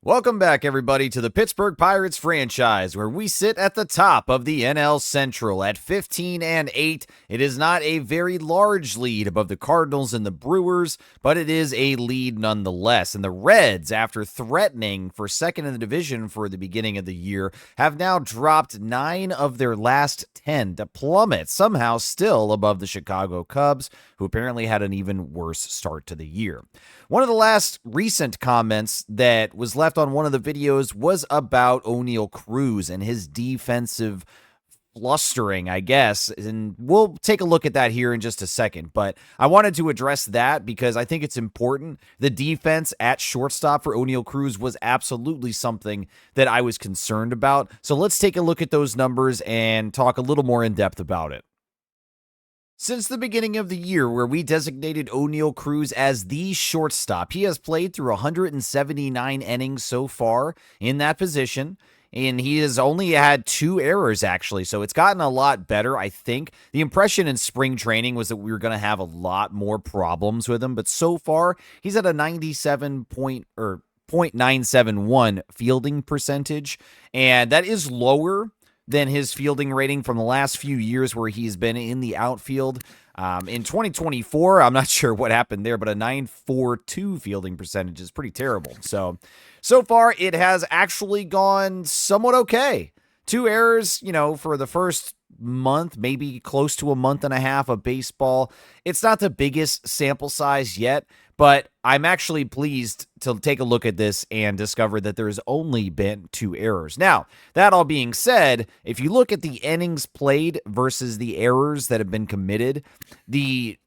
Welcome back, everybody, to the Pittsburgh Pirates franchise, where we sit at the top of the NL Central at 15-8. It is not a very large lead above the Cardinals and the Brewers, but it is a lead nonetheless. And the Reds, after threatening for second in the division for the beginning of the year, have now dropped 9 of their last 10 to plummet, somehow still above the Chicago Cubs, who apparently had an even worse start to the year. One of the last recent comments that was left on one of the videos was about Oneil Cruz and his defensive flustering, I guess, and we'll take a look at that here in just a second, but I wanted to address that because I think it's important. The defense at shortstop for Oneil Cruz was absolutely something that I was concerned about, so let's take a look at those numbers and talk a little more in depth about it. Since the beginning of the year, where we designated Oneil Cruz as the shortstop, he has played through 179 innings so far in that position, and he has only had 2 errors, actually, so it's gotten a lot better, I think. The impression in spring training was that we were going to have a lot more problems with him, but so far, he's at a 0.971 fielding percentage, and that is lower than his fielding rating from the last few years where he's been in the outfield. In 2024, I'm not sure what happened there, but a 9.42 fielding percentage is pretty terrible. So far, it has actually gone somewhat okay. 2 errors, for the first month, maybe close to a month and a half of baseball. It's not the biggest sample size yet, but I'm actually pleased to take a look at this and discover that there's only been 2 errors. Now, that all being said, if you look at the innings played versus the errors that have been committed, the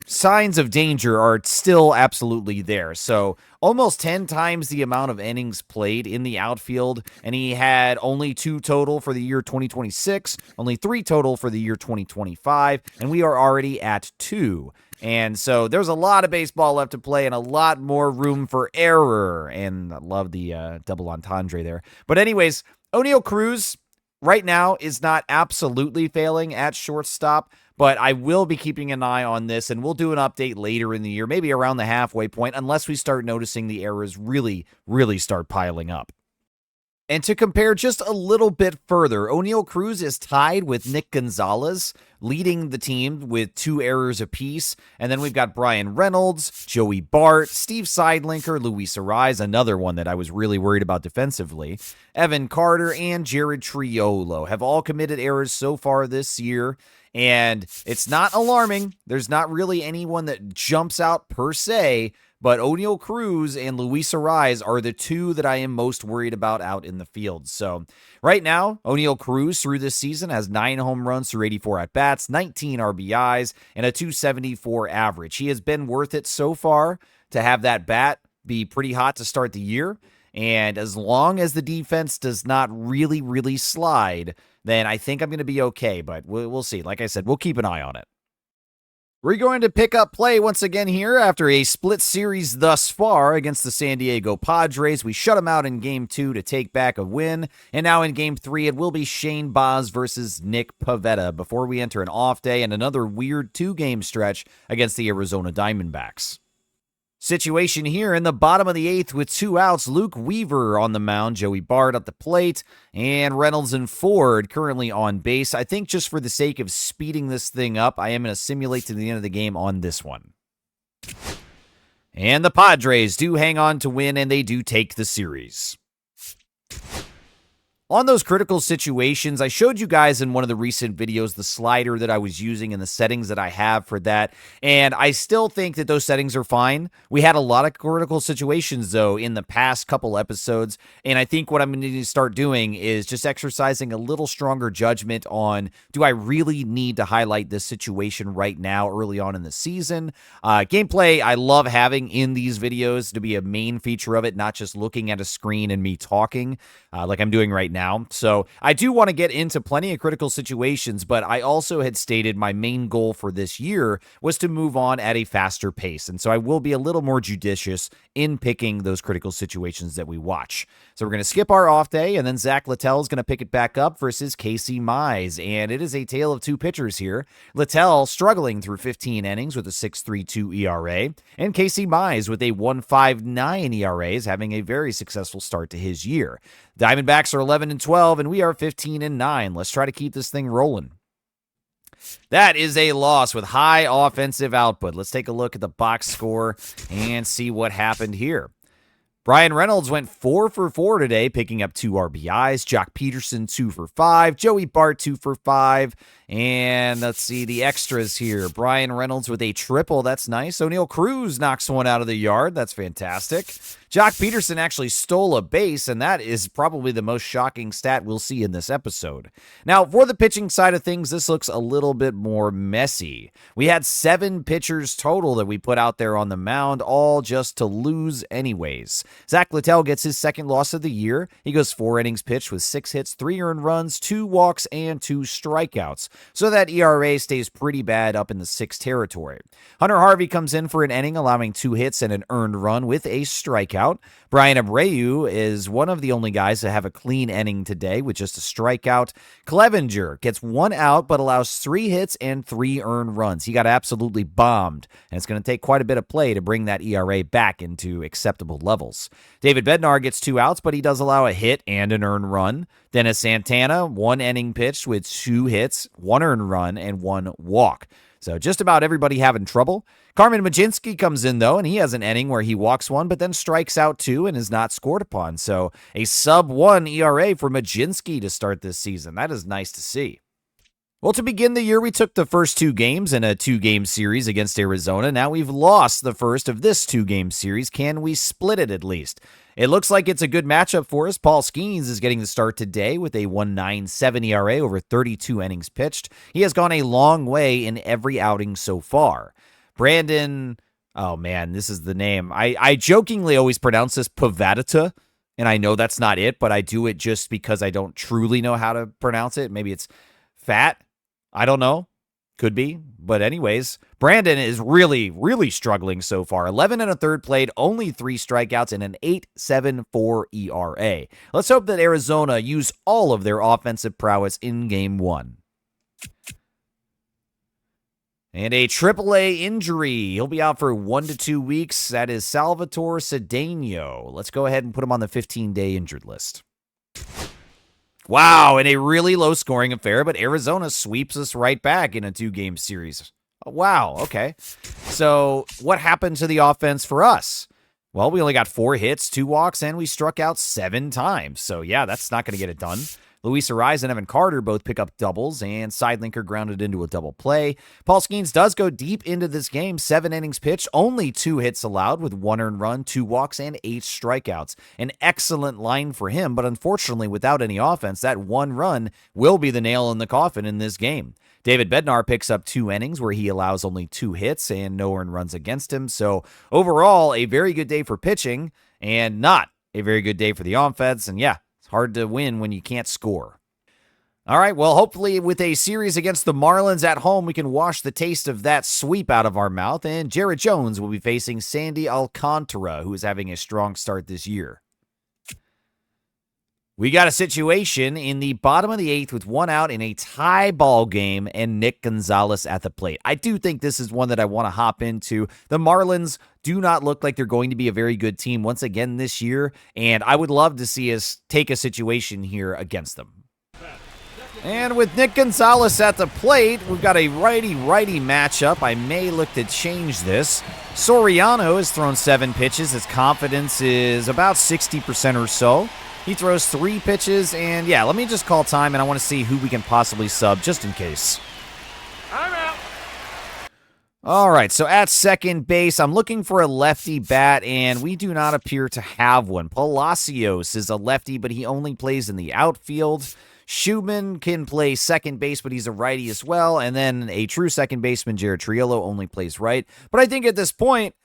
signs of danger are still absolutely there. So almost 10 times the amount of innings played in the outfield, and he had only 2 total for the year 2026, only 3 total for the year 2025, and we are already at 2. And so there's a lot of baseball left to play and a lot more room for error. And I love the double entendre there. But anyways, Oneil Cruz right now is not absolutely failing at shortstop, but I will be keeping an eye on this, and we'll do an update later in the year, maybe around the halfway point, unless we start noticing the errors really start piling up. And to compare just a little bit further, Oneil Cruz is tied with Nick Gonzalez, leading the team with 2 errors apiece. And then we've got Brian Reynolds, Joey Bart, Steve Seidlinker, Luis Arraez, another one that I was really worried about defensively, Evan Carter, and Jared Triolo have all committed errors so far this year. And it's not alarming. There's not really anyone that jumps out per se, but Oneil Cruz and Luis Arraez are the 2 that I am most worried about out in the field. So right now, Oneil Cruz through this season has 9 home runs through 84 at-bats, 19 RBIs, and a 274 average. He has been worth it so far to have that bat be pretty hot to start the year. And as long as the defense does not really slide, then I think I'm going to be okay. But we'll see. Like I said, we'll keep an eye on it. We're going to pick up play once again here after a split series thus far against the San Diego Padres. We shut them out in Game 2 to take back a win. And now in Game 3, it will be Shane Baz versus Nick Pivetta before we enter an off day and another weird 2-game stretch against the Arizona Diamondbacks. Situation here in the bottom of the 8th with 2 outs. Luke Weaver on the mound, Joey Bart at the plate, and Reynolds and Ford currently on base. I think just for the sake of speeding this thing up, I am going to simulate to the end of the game on this one. And the Padres do hang on to win, and they do take the series. On those critical situations, I showed you guys in one of the recent videos the slider that I was using and the settings that I have for that, and I still think that those settings are fine. We had a lot of critical situations, though, in the past couple episodes, and I think what I'm going to start doing is just exercising a little stronger judgment on, do I really need to highlight this situation right now early on in the season? Gameplay, I love having in these videos to be a main feature of it, not just looking at a screen and me talking like I'm doing right now. now. So I do want to get into plenty of critical situations, but I also had stated my main goal for this year was to move on at a faster pace. And so I will be a little more judicious in picking those critical situations that we watch. So we're going to skip our off day, and then Zach Littell is going to pick it back up versus Casey Mize. And it is a tale of two pitchers here. Littell struggling through 15 innings with a 6.32 ERA, and Casey Mize with a 1.59 ERA is having a very successful start to his year. Diamondbacks are 11-12, and we are 15-9. Let's try to keep this thing rolling. That is a loss with high offensive output. Let's take a look at the box score and see what happened here. Brian Reynolds went 4 for 4 today, picking up 2 RBIs. Jock Peterson, 2 for 5. Joey Bart, 2 for 5. And let's see the extras here. Brian Reynolds with a triple. That's nice. O'Neal Cruz knocks one out of the yard. That's fantastic. Jock Peterson actually stole a base, and that is probably the most shocking stat we'll see in this episode. Now, for the pitching side of things, this looks a little bit more messy. We had 7 pitchers total that we put out there on the mound, all just to lose anyways. Zach Littell gets his second loss of the year. He goes 4 innings pitched with 6 hits, 3 earned runs, 2 walks, and 2 strikeouts. So that ERA stays pretty bad up in the 6 territory. Hunter Harvey comes in for an inning, allowing 2 hits and an earned run with a strikeout. Brian Abreu is one of the only guys to have a clean inning today with just a strikeout. Clevenger gets 1 out but allows 3 hits and 3 earned runs. He got absolutely bombed, and it's going to take quite a bit of play to bring that ERA back into acceptable levels. David Bednar gets 2 outs, but he does allow a hit and an earned run. Dennis Santana, 1 inning pitched with 2 hits, 1 earned run, and 1 walk. So just about everybody having trouble. Carmen Mlodzinski comes in, though, and he has an inning where he walks 1, but then strikes out 2 and is not scored upon. So a sub-1 ERA for Mlodzinski to start this season. That is nice to see. Well, to begin the year, we took the first 2 games in a 2-game series against Arizona. Now we've lost the first of this 2-game series. Can we split it at least? It looks like it's a good matchup for us. Paul Skeens is getting the start today with a 1.97 ERA over 32 innings pitched. He has gone a long way in every outing so far. Brandon, oh man, this is the name. I jokingly always pronounce this Pavadita, and I know that's not it, but I do it just because I don't truly know how to pronounce it. Maybe it's fat. I don't know. Could be. But anyways, Brandon is really, really struggling so far. 11 1/3 played, only 3 strikeouts, and an 8.74 ERA. Let's hope that Arizona use all of their offensive prowess in Game 1. And a AAA injury. He'll be out for 1 to 2 weeks. That is Salvatore Cedeno. Let's go ahead and put him on the 15-day injured list. Wow, in a really low-scoring affair, but Arizona sweeps us right back in a 2-game series. Wow, okay. So what happened to the offense for us? Well, we only got 4 hits, 2 walks, and we struck out 7 times. So yeah, that's not going to get it done. Luis Ariz and Evan Carter both pick up doubles, and Sidelinker grounded into a double play. Paul Skeens does go deep into this game. 7 innings pitched, only 2 hits allowed with 1 earned run, 2 walks, and 8 strikeouts. An excellent line for him, but unfortunately, without any offense, that 1 run will be the nail in the coffin in this game. David Bednar picks up 2 innings where he allows only 2 hits and no earned runs against him. So overall, a very good day for pitching and not a very good day for the offense. And yeah, hard to win when you can't score. All right, well, hopefully with a series against the Marlins at home, we can wash the taste of that sweep out of our mouth, and Jared Jones will be facing Sandy Alcantara, who is having a strong start this year. We got a situation in the bottom of the 8th with 1 out in a tie ball game and Nick Gonzalez at the plate. I do think this is one that I want to hop into. The Marlins do not look like they're going to be a very good team once again this year, and I would love to see us take a situation here against them. And with Nick Gonzalez at the plate, we've got a righty-righty matchup. I may look to change this. Soriano has thrown 7 pitches. His confidence is about 60% or so. He throws 3 pitches, and yeah, let me just call time, and I want to see who we can possibly sub just in case. I'm out. All right, so at second base, I'm looking for a lefty bat, and we do not appear to have one. Palacios is a lefty, but he only plays in the outfield. Schumann can play second base, but he's a righty as well. And then a true second baseman, Jared Triolo, only plays right. But I think at this point,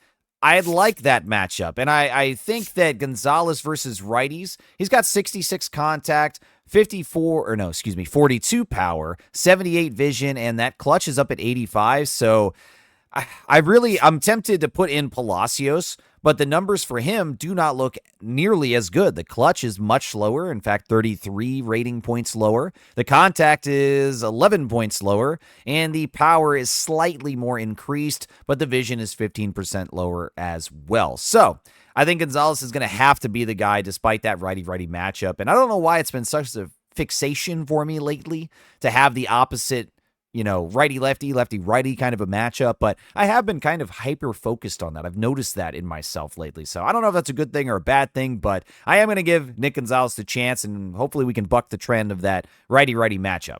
I'd like that matchup. And I think that Gonzalez versus righties, he's got 66 contact, 42 power, 78 vision, and that clutch is up at 85. So I'm tempted to put in Palacios, but the numbers for him do not look nearly as good. The clutch is much lower. In fact, 33 rating points lower. The contact is 11 points lower, and the power is slightly more increased, but the vision is 15% lower as well. So I think Gonzalez is going to have to be the guy despite that righty-righty matchup. And I don't know why it's been such a fixation for me lately to have the opposite, righty-lefty, lefty-righty kind of a matchup, but I have been kind of hyper-focused on that. I've noticed that in myself lately, so I don't know if that's a good thing or a bad thing, but I am going to give Nick Gonzalez the chance, and hopefully we can buck the trend of that righty-righty matchup.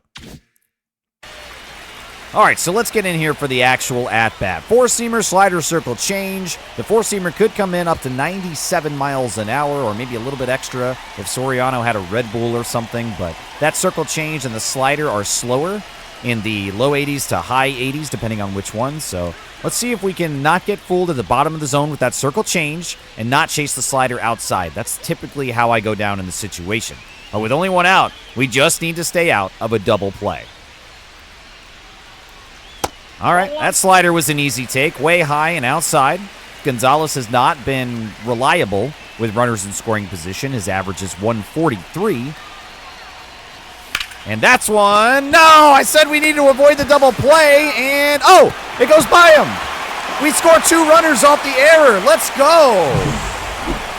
All right, so let's get in here for the actual at-bat. Four-seamer, slider, circle change. The four-seamer could come in up to 97 miles an hour, or maybe a little bit extra if Soriano had a Red Bull or something, but that circle change and the slider are slower, in the low 80s to high 80s, depending on which one. So let's see if we can not get fooled at the bottom of the zone with that circle change and not chase the slider outside. That's typically how I go down in the situation. But with only one out, we just need to stay out of a double play. All right, that slider was an easy take, way high and outside. Gonzalez has not been reliable with runners in scoring position. His average is 143. And that's one. No, I said we need to avoid the double play, and it goes by him. We score two runners off the error. Let's go.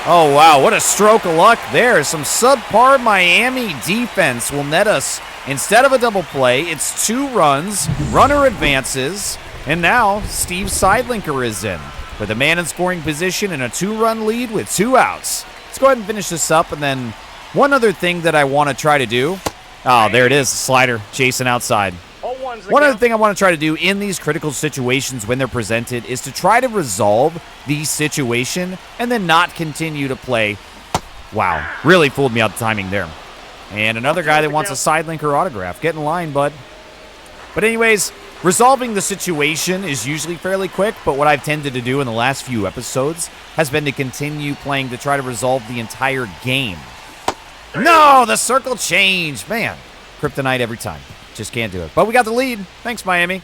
Oh, wow, what a stroke of luck there. Some subpar Miami defense will net us, instead of a double play, it's two runs, runner advances, and now Steve Seidlinker is in with a man in scoring position and a two-run lead with two outs. Let's go ahead and finish this up, and then one other thing that I want to try to do. Oh, there it is, the slider chasing outside. One other thing I want to try to do in these critical situations when they're presented is to try to resolve the situation and then not continue to play. Wow, really fooled me out the timing there. And another guy that wants a Seidlinker autograph. Get in line, bud. But anyways, resolving the situation is usually fairly quick, but what I've tended to do in the last few episodes has been to continue playing to try to resolve the entire game. No, the circle change. Man, kryptonite every time. Just can't do it. But we got the lead. Thanks, Miami.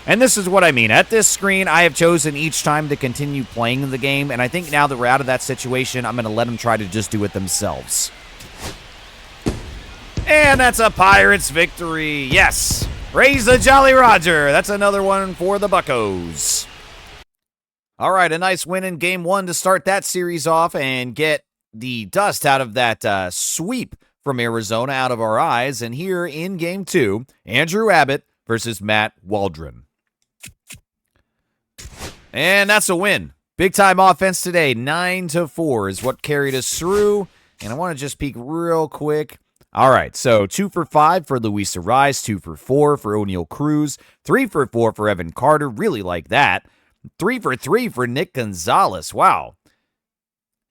And this is what I mean. At this screen, I have chosen each time to continue playing the game, and I think now that we're out of that situation, I'm going to let them try to just do it themselves. And that's a Pirates victory. Yes. Raise the Jolly Roger. That's another one for the Buccos. All right, a nice win in Game 1 to start that series off and get the dust out of that sweep from Arizona out of our eyes. And here in Game 2, Andrew Abbott versus Matt Waldron. And that's a win. Big-time offense today. 9-4 is what carried us through. And I want to just peek real quick. All right, so 2 for 5 for Luis Ariz, 2 for 4 for O'Neal Cruz, 3 for 4 for Evan Carter. Really like that. 3 for 3 for Nick Gonzalez. Wow.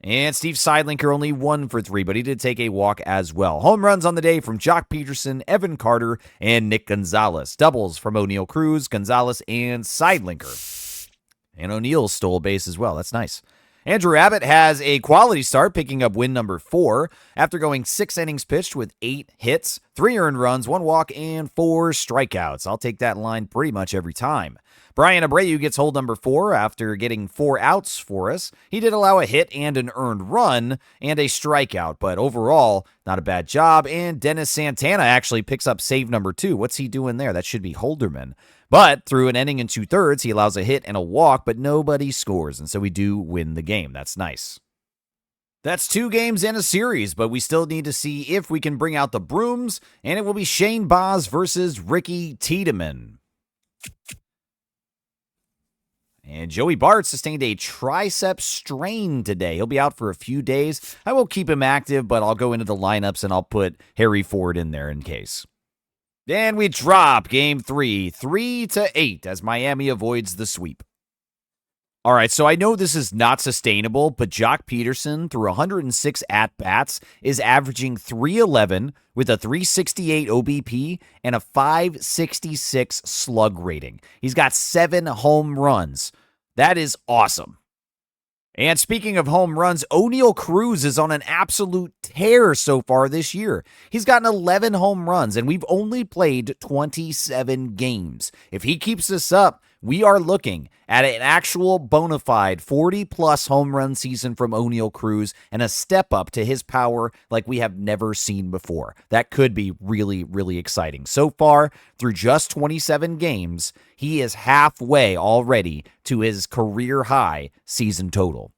And Steve Seidlinker only 1 for 3, but he did take a walk as well. Home runs on the day from Jock Peterson, Evan Carter, and Nick Gonzalez. Doubles from O'Neal Cruz, Gonzalez, and Seidlinker. And O'Neal stole a base as well. That's nice. Andrew Abbott has a quality start, picking up win number 4 after going 6 innings pitched with 8 hits, 3 earned runs, 1 walk, and 4 strikeouts. I'll take that line pretty much every time. Brian Abreu gets hold number 4 after getting 4 outs for us. He did allow a hit and an earned run and a strikeout, but overall, not a bad job. And Dennis Santana actually picks up save number 2. What's he doing there? That should be Holderman. But through an inning and 2/3, he allows a hit and a walk, but nobody scores, and so we do win the game. That's nice. That's 2 games in a series, but we still need to see if we can bring out the brooms, and it will be Shane Baz versus Ricky Tiedemann. And Joey Bart sustained a tricep strain today. He'll be out for a few days. I will keep him active, but I'll go into the lineups and I'll put Harry Ford in there in case. And we drop Game 3, 3-8, as Miami avoids the sweep. All right, so I know this is not sustainable, but Jock Peterson, through 106 at-bats, is averaging .311 with a .368 OBP and a .566 slug rating. He's got 7 home runs. That is awesome. And speaking of home runs, O'Neal Cruz is on an absolute tear so far this year. He's gotten 11 home runs, and we've only played 27 games. If he keeps this up, we are looking at an actual bona fide 40-plus home run season from O'Neal Cruz and a step up to his power like we have never seen before. That could be really, really exciting. So far, through just 27 games, he is halfway already to his career-high season total.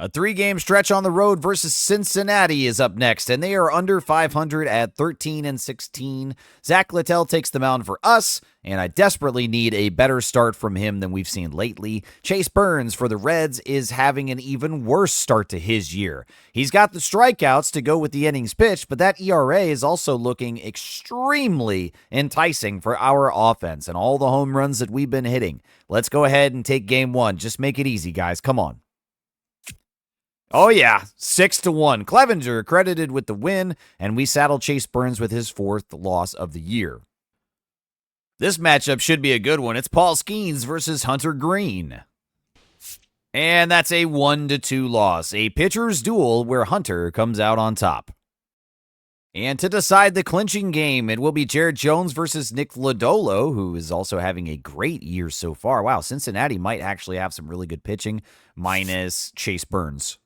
A 3-game stretch on the road versus Cincinnati is up next, and they are under 500 at 13-16. Zach Littell takes the mound for us, and I desperately need a better start from him than we've seen lately. Chase Burns for the Reds is having an even worse start to his year. He's got the strikeouts to go with the innings pitched, but that ERA is also looking extremely enticing for our offense and all the home runs that we've been hitting. Let's go ahead and take game one. Just make it easy, guys. Come on. Oh, yeah, 6-1. Clevenger credited with the win, and we saddle Chase Burns with his 4th loss of the year. This matchup should be a good one. It's Paul Skeens versus Hunter Green. And that's a 1-2 loss, a pitcher's duel where Hunter comes out on top. And to decide the clinching game, it will be Jared Jones versus Nick Lodolo, who is also having a great year so far. Wow, Cincinnati might actually have some really good pitching, minus Chase Burns.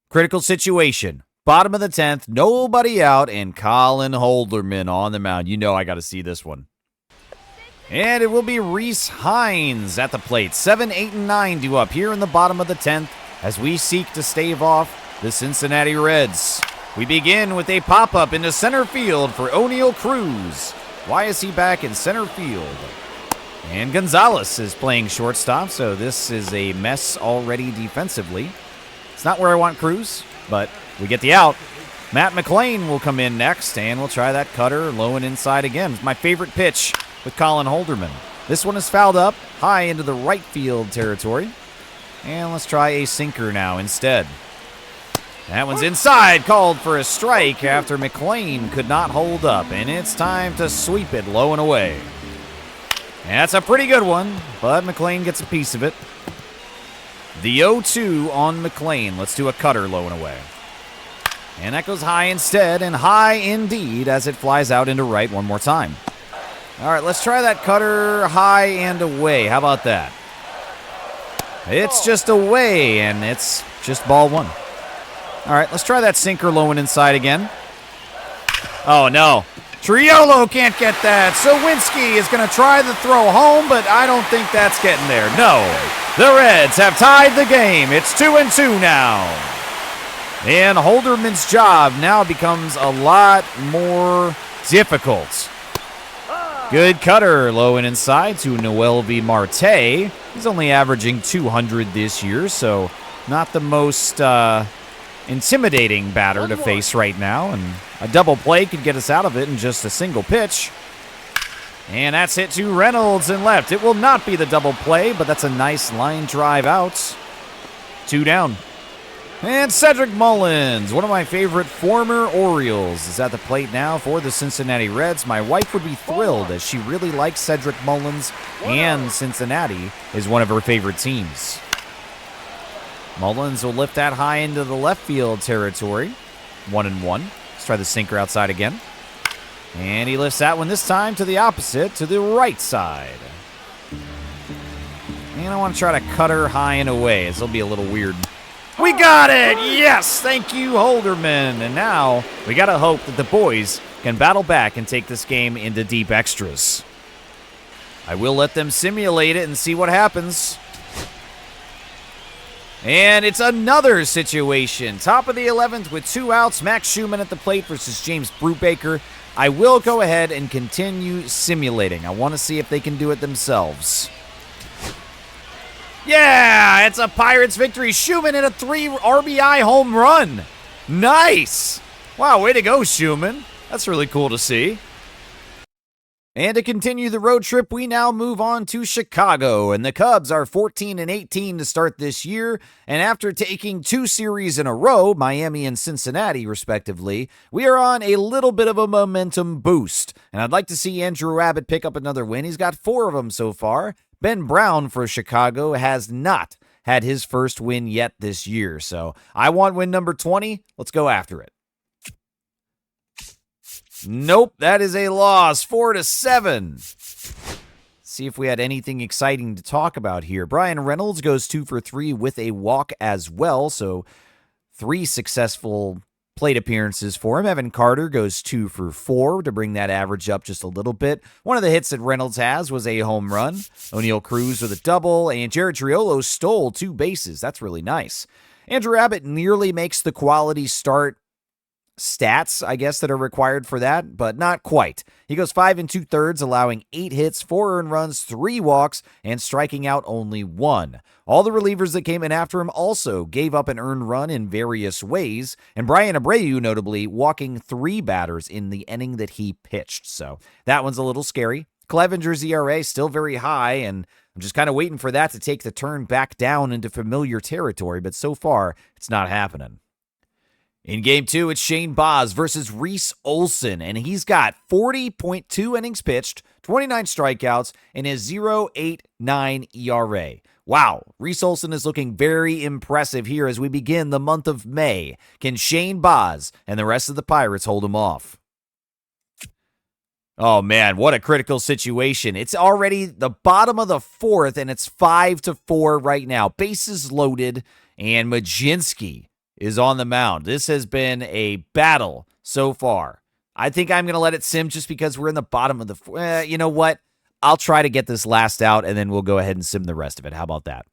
Critical situation. Bottom of the 10th, nobody out, and Colin Holderman on the mound. You know I got to see this one. And it will be Reese Hines at the plate. 7, 8, and 9 due up here in the bottom of the 10th as we seek to stave off the Cincinnati Reds. We begin with a pop-up into center field for O'Neal Cruz. Why is he back in center field? And Gonzalez is playing shortstop, so this is a mess already defensively. It's not where I want Cruz, but we get the out. Matt McLean will come in next, and we'll try that cutter low and inside again. It's my favorite pitch with Colin Holderman. This one is fouled up high into the right field territory. And let's try a sinker now instead. That one's inside, called for a strike after McLean could not hold up, and it's time to sweep it low and away. And that's a pretty good one, but McLean gets a piece of it. The 0-2 on McLean. Let's do a cutter low and away. And that goes high instead, and high indeed as it flies out into right one more time. All right, let's try that cutter high and away. How about that? It's just away, and it's just ball one. All right, let's try that sinker low and inside again. Oh, no. Triolo can't get that. Sawinski is going to try the throw home, but I don't think that's getting there. No. The Reds have tied the game. It's 2-2 now. And Holderman's job now becomes a lot more difficult. Good cutter low and inside to Noel V. Marte. He's only averaging 200 this year, so not the most intimidating batter to face right now, and a double play could get us out of it in just a single pitch. And that's hit to Reynolds and left. It will not be the double play, but that's a nice line drive out. 2 down. And Cedric Mullins, one of my favorite former Orioles, is at the plate now for the Cincinnati Reds. My wife would be thrilled as she really likes Cedric Mullins, and Cincinnati is one of her favorite teams. Mullins will lift that high into the left field territory. 1-1. Let's try the sinker outside again. And he lifts that one this time to the opposite, to the right side. And I want to try to cut her high and away. This will be a little weird. We got it! Yes! Thank you, Holderman. And now we got to hope that the boys can battle back and take this game into deep extras. I will let them simulate it and see what happens. And it's another situation. Top of the 11th with 2 outs. Max Schumann at the plate versus James Brubaker. I will go ahead and continue simulating. I want to see if they can do it themselves. Yeah, it's a Pirates victory. Schumann hit a 3 RBI home run. Nice. Wow, way to go, Schumann. That's really cool to see. And to continue the road trip, we now move on to Chicago, and the Cubs are 14-18 to start this year, and after taking 2 series in a row, Miami and Cincinnati respectively, we are on a little bit of a momentum boost, and I'd like to see Andrew Abbott pick up another win. He's got 4 of them so far. Ben Brown for Chicago has not had his first win yet this year. So I want win number 20. Let's go after it. Nope, that is a loss, 4-7. See if we had anything exciting to talk about here. Brian Reynolds goes 2 for 3 with a walk as well, so 3 successful plate appearances for him. Evan Carter goes 2 for 4 to bring that average up just a little bit. One of the hits that Reynolds has was a home run. O'Neal Cruz with a double, and Jared Triolo stole 2 bases. That's really nice. Andrew Abbott nearly makes the quality start stats, I guess, that are required for that, but not quite. He goes 5 2/3, allowing 8 hits, 4 earned runs, 3 walks, and striking out only 1. All the relievers that came in after him also gave up an earned run in various ways, and Brian Abreu notably walking 3 batters in the inning that he pitched. So that one's a little scary. Clevenger's ERA still very high, and I'm just kind of waiting for that to take the turn back down into familiar territory, but so far, it's not happening. In Game 2, it's Shane Baz versus Reese Olson, and he's got 40.2 innings pitched, 29 strikeouts, and a 0.89 ERA. Wow, Reese Olson is looking very impressive here as we begin the month of May. Can Shane Baz and the rest of the Pirates hold him off? Oh man, what a critical situation. It's already the bottom of the 4th, and it's 5-4 right now. Bases loaded, and Mlodzinski is on the mound. This has been a battle so far. I think I'm going to let it sim just because we're in the bottom of the... you know what? I'll try to get this last out, and then we'll go ahead and sim the rest of it. How about that?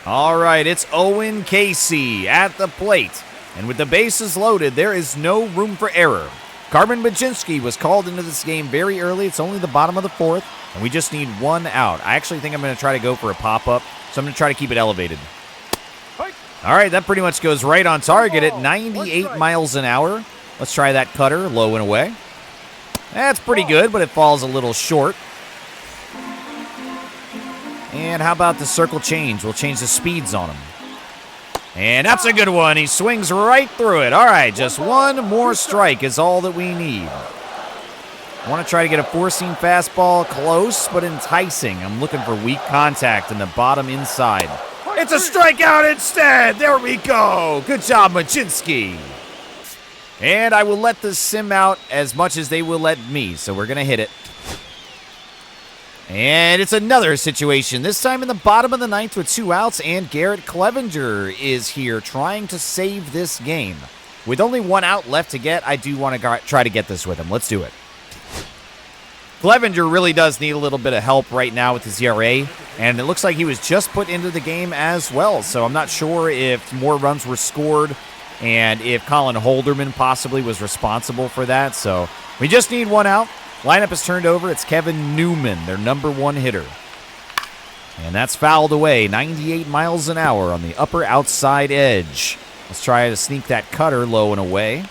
All right, it's Owen Casey at the plate. And with the bases loaded, there is no room for error. Carmen Mlodzinski was called into this game very early. It's only the bottom of the 4th, and we just need 1 out. I actually think I'm going to try to go for a pop-up, so I'm going to try to keep it elevated. All right, that pretty much goes right on target at 98 miles an hour. Let's try that cutter, low and away. That's pretty good, but it falls a little short. And how about the circle change? We'll change the speeds on him. And that's a good one. He swings right through it. All right, just 1 more strike is all that we need. I want to try to get a 4-seam fastball close, but enticing. I'm looking for weak contact in the bottom inside. It's a strikeout instead. There we go. Good job, Mlodzinski. And I will let this sim out as much as they will let me, so we're going to hit it. And it's another situation, this time in the bottom of the 9th with 2 outs, and Garrett Clevenger is here trying to save this game. With only 1 out left to get, I do want to try to get this with him. Let's do it. Clevenger really does need a little bit of help right now with his ERA, and it looks like he was just put into the game as well, so I'm not sure if more runs were scored and if Colin Holderman possibly was responsible for that, so we just need 1 out. Lineup is turned over. It's Kevin Newman, their number 1 hitter. And that's fouled away, 98 miles an hour on the upper outside edge. Let's try to sneak that cutter low and away.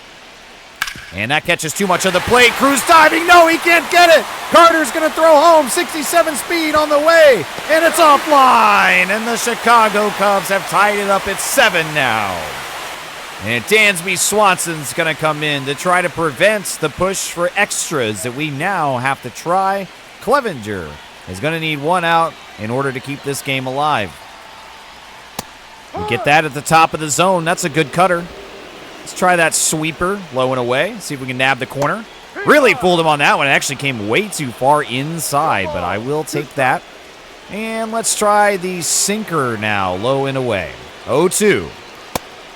And that catches too much of the plate. Cruz diving. No, he can't get it. Carter's going to throw home. 67 speed on the way. And it's offline. And the Chicago Cubs have tied it up at 7 now. And Dansby Swanson's going to come in to try to prevent the push for extras that we now have to try. Clevenger is going to need 1 out in order to keep this game alive. We get that at the top of the zone. That's a good cutter. Let's try that sweeper low and away. See if we can nab the corner. Really fooled him on that one. It actually came way too far inside, but I will take that. And let's try the sinker now, low and away. 0-2.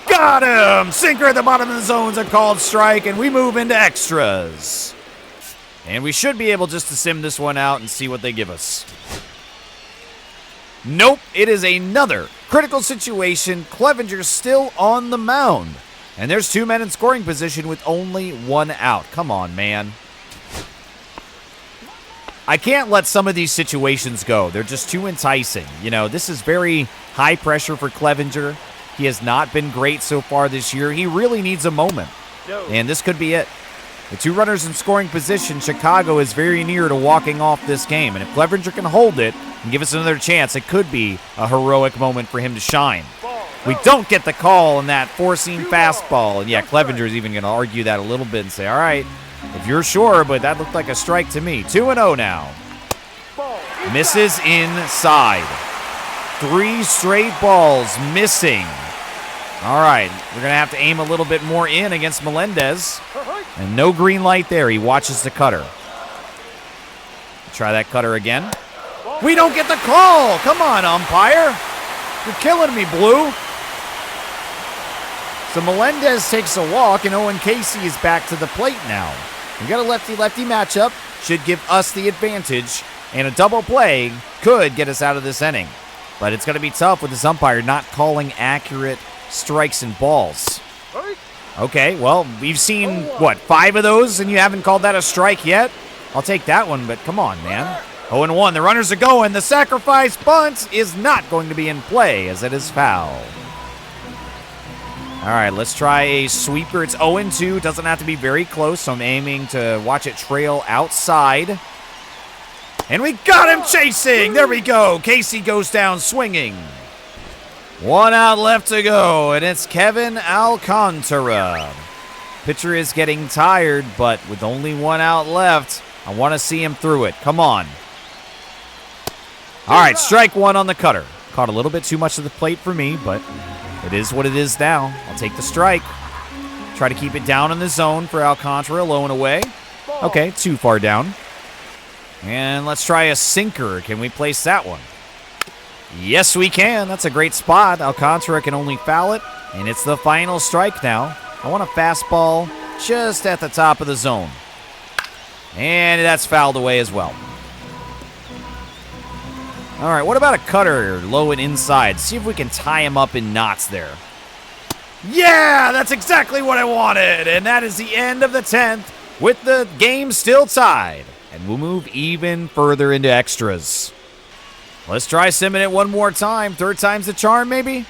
Got him! Sinker at the bottom of the zone's a called strike, and we move into extras. And we should be able just to sim this one out and see what they give us. Nope, it is another critical situation. Clevenger's still on the mound. And there's 2 men in scoring position with only 1 out. Come on, man. I can't let some of these situations go. They're just too enticing. You know, this is very high pressure for Clevenger. He has not been great so far this year. He really needs a moment. And this could be it. The 2 runners in scoring position, Chicago is very near to walking off this game. And if Clevenger can hold it and give us another chance, it could be a heroic moment for him to shine. We don't get the call on that 4-seam fastball. And yeah, Clevenger is even going to argue that a little bit and say, all right, if you're sure, but that looked like a strike to me. 2-0 now. Misses inside. 3 straight balls missing. All right, we're going to have to aim a little bit more in against Melendez. And no green light there. He watches the cutter. Try that cutter again. We don't get the call. Come on, umpire. You're killing me, Blue. So Melendez takes a walk, and Owen Casey is back to the plate now. We got a lefty-lefty matchup. Should give us the advantage. And a double play could get us out of this inning. But it's going to be tough with this umpire not calling accurate strikes and balls. Okay, well, we've seen, 5 of those, and you haven't called that a strike yet? I'll take that one, but come on, man. 0-1, the runners are going. The sacrifice bunt is not going to be in play as it is foul. All right, let's try a sweeper. It's 0-2. Doesn't have to be very close, so I'm aiming to watch it trail outside. And we got him chasing. There we go. Casey goes down swinging. 1 out left to go, and it's Kevin Alcantara. Pitcher is getting tired, but with only 1 out left, I want to see him through it. Come on. All right, strike 1 on the cutter. Caught a little bit too much of the plate for me, but it is what it is now. I'll take the strike. Try to keep it down in the zone for Alcantara, low and away. Okay, too far down. And let's try a sinker. Can we place that one? Yes, we can. That's a great spot. Alcantara can only foul it, and it's the final strike now. I want a fastball just at the top of the zone. And that's fouled away as well. All right, what about a cutter low and inside? See if we can tie him up in knots there. Yeah, that's exactly what I wanted. And that is the end of the 10th with the game still tied. And we'll move even further into extras. Let's try simming it one more time. 3rd time's the charm, maybe?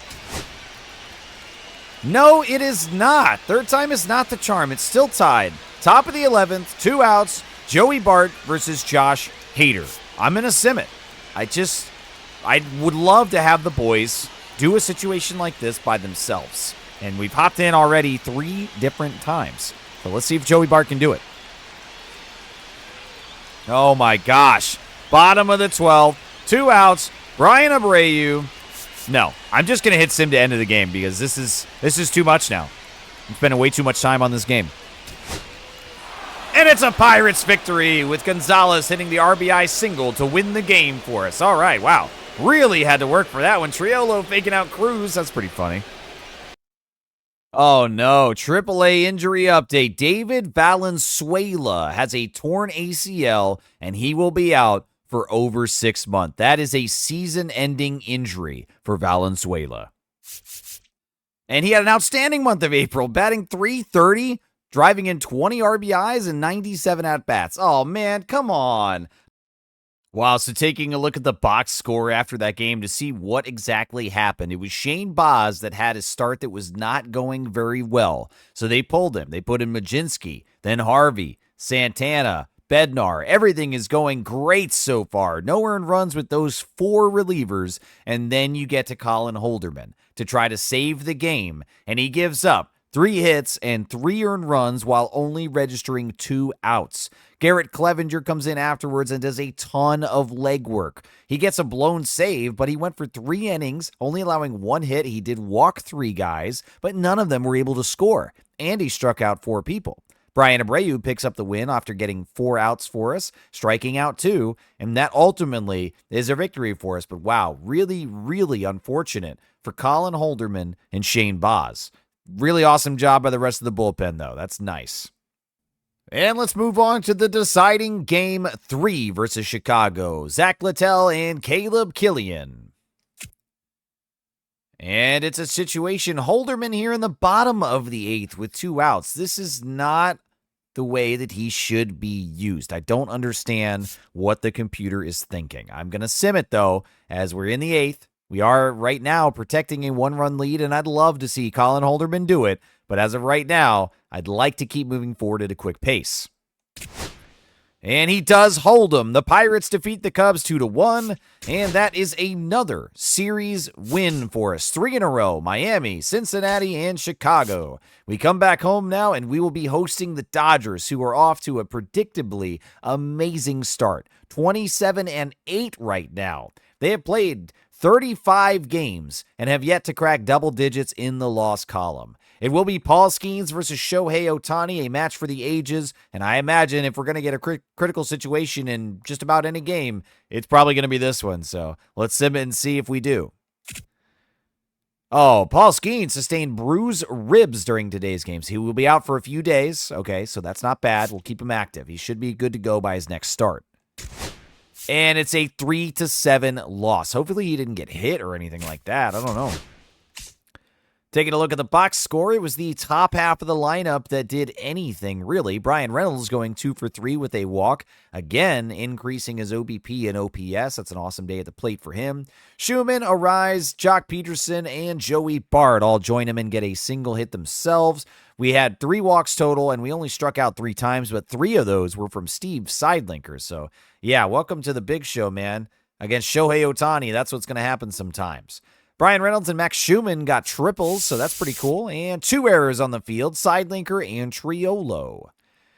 No, it is not. 3rd time is not the charm. It's still tied. Top of the 11th, 2 outs. Joey Bart versus Josh Hader. I'm going to sim it. I would love to have the boys do a situation like this by themselves. And we've hopped in already 3 different times. So let's see if Joey Bart can do it. Oh my gosh. Bottom of the 12th, 2 outs. Brian Abreu. No, I'm just going to hit sim to end of the game because this is too much now. I'm spending way too much time on this game. And it's a Pirates victory with Gonzalez hitting the RBI single to win the game for us. All right, wow. Really had to work for that one. Triolo faking out Cruz. That's pretty funny. Oh, no. AAA injury update. David Valenzuela has a torn ACL, and he will be out for over 6 months. That is a season-ending injury for Valenzuela. And he had an outstanding month of April, batting .330, driving in 20 RBIs and 97 at-bats. Oh, man, come on. Wow, so taking a look at the box score after that game to see what exactly happened. It was Shane Baz that had a start that was not going very well. So they pulled him. They put in Majinski, then Harvey, Santana, Bednar. Everything is going great so far. No earned runs with those 4 relievers. And then you get to Colin Holderman to try to save the game. And he gives up 3 hits and 3 earned runs while only registering 2 outs. Garrett Clevenger comes in afterwards and does a ton of legwork. He gets a blown save, but he went for 3 innings, only allowing 1 hit. He did walk 3 guys, but none of them were able to score. And he struck out 4 people. Brian Abreu picks up the win after getting 4 outs for us, striking out 2, and that ultimately is a victory for us. But wow, really, really unfortunate for Colin Holderman and Shane Baz. Really awesome job by the rest of the bullpen, though. That's nice. And let's move on to the deciding game 3 versus Chicago. Zach Littell and Caleb Killian. And it's a situation, Holderman here in the bottom of the 8th with 2 outs. This is not the way that he should be used. I don't understand what the computer is thinking. I'm going to sim it, though, as we're in the 8th. We are right now protecting a 1-run lead, and I'd love to see Colin Holderman do it. But as of right now, I'd like to keep moving forward at a quick pace. And he does hold them. The Pirates defeat the Cubs 2-1, and that is another series win for us. 3 in a row, Miami, Cincinnati, and Chicago. We come back home now, and we will be hosting the Dodgers, who are off to a predictably amazing start. 27-8 right now. They have played 35 games and have yet to crack double digits in the loss column. It will be Paul Skeens versus Shohei Ohtani, a match for the ages, and I imagine if we're going to get a critical situation in just about any game, it's probably going to be this one, so let's sim it and see if we do. Oh, Paul Skeens sustained bruised ribs during today's games. He will be out for a few days. Okay, so that's not bad. We'll keep him active. He should be good to go by his next start. And it's a 3-7 loss. Hopefully he didn't get hit or anything like that. I don't know. Taking a look at the box score, it was the top half of the lineup that did anything, really. Brian Reynolds going 2 for 3 with a walk, again increasing his OBP and OPS. That's an awesome day at the plate for him. Schumann, Arise, Jock Peterson, and Joey Bart all join him and get a single hit themselves. We had 3 walks total, and we only struck out 3 times, but 3 of those were from Steve Seidlinkers. So, yeah, welcome to the big show, man. Against Shohei Ohtani, that's what's going to happen sometimes. Brian Reynolds and Max Schumann got triples, so that's pretty cool. And 2 errors on the field, Seidlinker and Triolo.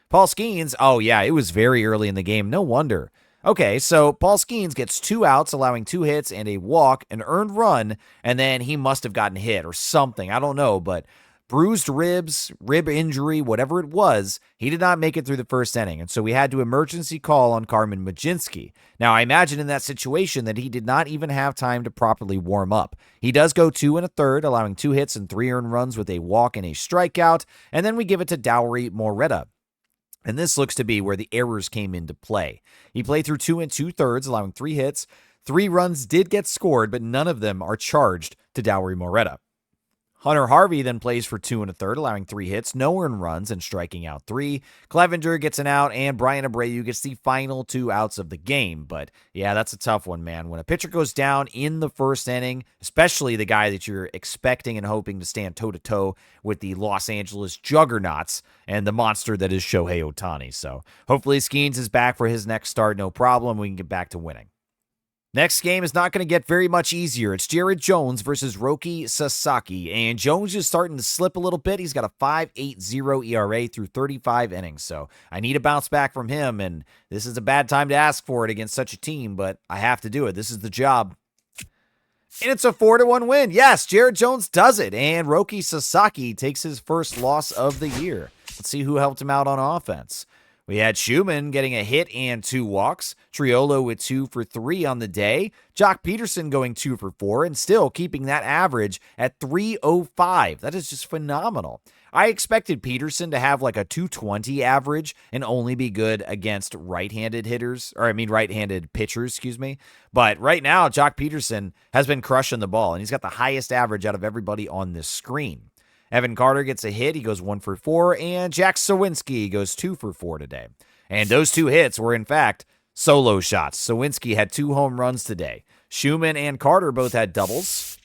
Paul Skeens, oh yeah, it was very early in the game, no wonder. Okay, so Paul Skeens gets 2 outs, allowing 2 hits and a walk, an earned run, and then he must have gotten hit or something, I don't know, but bruised ribs, rib injury, whatever it was, he did not make it through the first inning, and so we had to emergency call on Carmen Majinski. Now, I imagine in that situation that he did not even have time to properly warm up. He does go 2 1/3, allowing 2 hits and 3 earned runs with a walk and a strikeout, and then we give it to Dowry Moretta. And this looks to be where the errors came into play. He played through 2 2/3, allowing 3 hits. 3 runs did get scored, but none of them are charged to Dowry Moretta. Hunter Harvey then plays for 2 1/3, allowing 3 hits, no earned runs, and striking out 3. Clevenger gets an out, and Brian Abreu gets the final 2 outs of the game. But yeah, that's a tough one, man. When a pitcher goes down in the first inning, especially the guy that you're expecting and hoping to stand toe-to-toe with the Los Angeles Juggernauts and the monster that is Shohei Ohtani. So hopefully Skeens is back for his next start, no problem. We can get back to winning. Next game is not going to get very much easier. It's Jared Jones versus Roki Sasaki, and Jones is starting to slip a little bit. He's got a 5.80 ERA through 35 innings, so I need a bounce back from him, and this is a bad time to ask for it against such a team, but I have to do it. This is the job. And it's a 4-1 win. Yes, Jared Jones does it, and Roki Sasaki takes his first loss of the year. Let's see who helped him out on offense. We had Schumann getting a hit and 2 walks. Triolo with 2 for 3 on the day. Jock Peterson going 2 for 4 and still keeping that average at 305. That is just phenomenal. I expected Peterson to have like a 220 average and only be good against right-handed pitchers, But right now, Jock Peterson has been crushing the ball, and he's got the highest average out of everybody on this screen. Evan Carter gets a hit. He goes 1 for 4, and Jack Sawinski goes 2 for 4 today. And those 2 hits were, in fact, solo shots. Sawinski had 2 home runs today. Schumann and Carter both had doubles.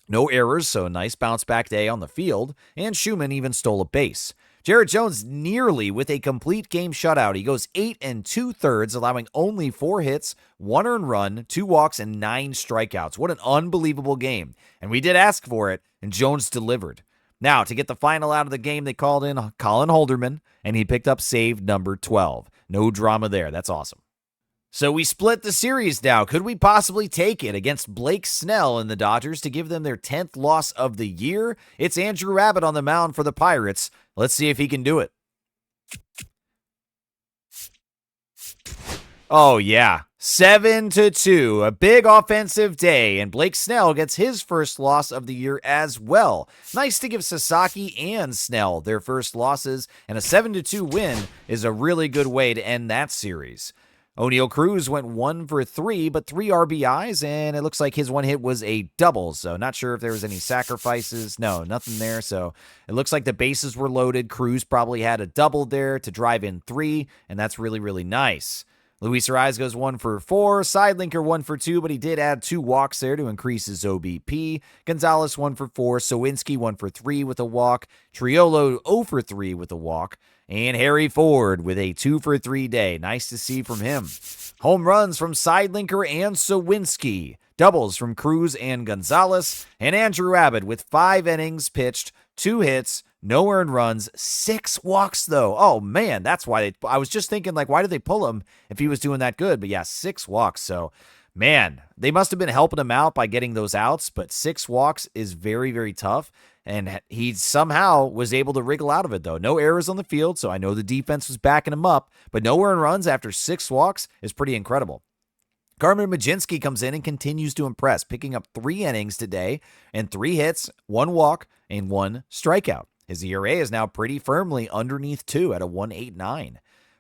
No errors, so a nice bounce-back day on the field, and Schumann even stole a base. Jared Jones nearly with a complete game shutout. He goes 8 2/3, allowing only 4 hits, 1 earned run, 2 walks, and 9 strikeouts. What an unbelievable game. And we did ask for it, and Jones delivered. Now, to get the final out of the game, they called in Colin Holderman, and he picked up save number 12. No drama there. That's awesome. So we split the series now. Could we possibly take it against Blake Snell and the Dodgers to give them their 10th loss of the year? It's Andrew Abbott on the mound for the Pirates. Let's see if he can do it. Oh, yeah. 7-2, a big offensive day, and Blake Snell gets his first loss of the year as well. Nice to give Sasaki and Snell their first losses, and a 7-2 win is a really good way to end that series. O'Neal Cruz went 1 for 3, but 3 RBIs, and it looks like his one hit was a double, so not sure if there was any sacrifices. No, nothing there, so it looks like the bases were loaded. Cruz probably had a double there to drive in 3, and that's really, really nice. Luis Ariz goes 1 for 4. Sidelinker 1 for 2, but he did add 2 walks there to increase his OBP. Gonzalez 1 for 4. Sowinski 1 for 3 with a walk. Triolo 0 for 3 with a walk. And Harry Ford with a 2 for 3 day. Nice to see from him. Home runs from Sidelinker and Sowinski. Doubles from Cruz and Gonzalez. And Andrew Abbott with 5 innings pitched, 2 hits, no earned runs, 6 walks, though. Oh, man, that's why I was just thinking, like, why did they pull him if he was doing that good? But yeah, 6 walks. So, man, they must have been helping him out by getting those outs, but 6 walks is very, very tough. And he somehow was able to wriggle out of it, though. No errors on the field, so I know the defense was backing him up, but no earned runs after 6 walks is pretty incredible. Carmen Mlodzinski comes in and continues to impress, picking up 3 innings today and 3 hits, 1 walk, and 1 strikeout. His ERA is now pretty firmly underneath 2 at a 1.89.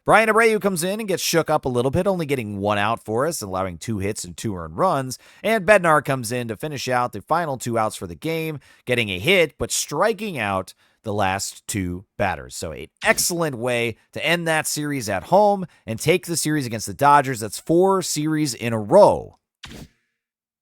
Brian Abreu comes in and gets shook up a little bit, only getting 1 out for us, allowing 2 hits and 2 earned runs. And Bednar comes in to finish out the final 2 outs for the game, getting a hit, but striking out the last 2 batters. So an excellent way to end that series at home and take the series against the Dodgers. That's 4 series in a row.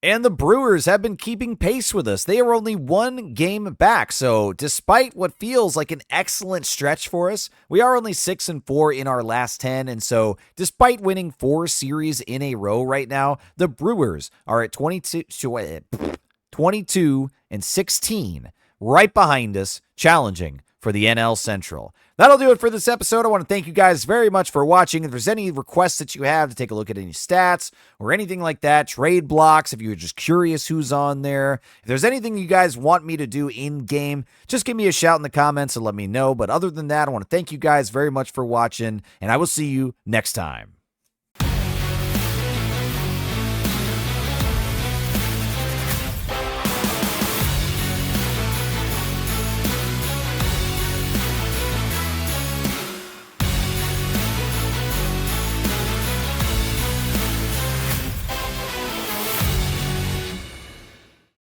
And the Brewers have been keeping pace with us. They are only 1 game back. So despite what feels like an excellent stretch for us, we are only 6-4 in our last 10. And so despite winning 4 series in a row right now, the Brewers are at 22-16, right behind us, challenging for the NL Central. That'll do it for this episode. I want to thank you guys very much for watching. If there's any requests that you have to take a look at any stats or anything like that, trade blocks, if you're just curious who's on there, if there's anything you guys want me to do in-game, just give me a shout in the comments and let me know. But other than that, I want to thank you guys very much for watching, and I will see you next time.